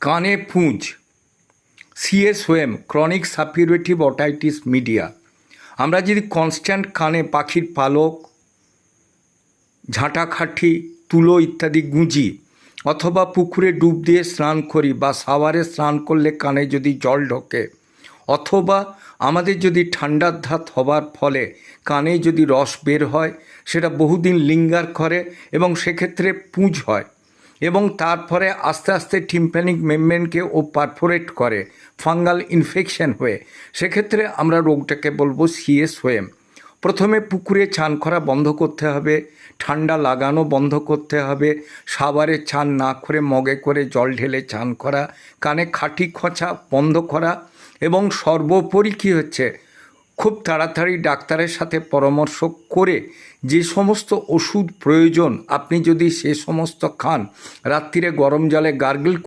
কানে পুঁজ, সিএসওএম, chronic সাপিউরেটিভ otitis media. আমরা যদি কনস্ট্যান্ট কানে পাখির পালক, ঝাঁটাখাঠি, তুলো ইত্যাদি গুঁজি, অথবা পুকুরে ডুব দিয়ে স্নান করি বা শাওয়ারে স্নান করলে কানে যদি জল ঢোকে, অথবা আমাদের যদি ঠান্ডার ধাত হবার ফলে কানে যদি রস বের হয়, সেটা বহুদিন লিঙ্গার করে এবং সেক্ষেত্রে পুঁজ হয় এবং তারপরে আস্তে আস্তে টিম্প্যানিক মেমব্রেনকে ও পারফোরেট করে ফাঙ্গাল ইনফেকশন হয়ে, সেক্ষেত্রে আমরা রোগটাকে বলবো সিএসওএম। প্রথমে পুকুরে চান করা বন্ধ করতে হবে, ঠান্ডা লাগানো বন্ধ করতে হবে, সাবারে চান না করে মগে করে জল ঢেলে চান করা, কানে খাঁটি খোঁচা বন্ধ করা এবং সর্বোপরি কী হচ্ছে, খুব তাড়াতাড়ি ডাক্তারের সাথে পরামর্শ করে যে সমস্ত ওষুধ প্রয়োজন আপনি যদি সে সমস্ত খান, রাত্রিরে গরম জলে গার্গল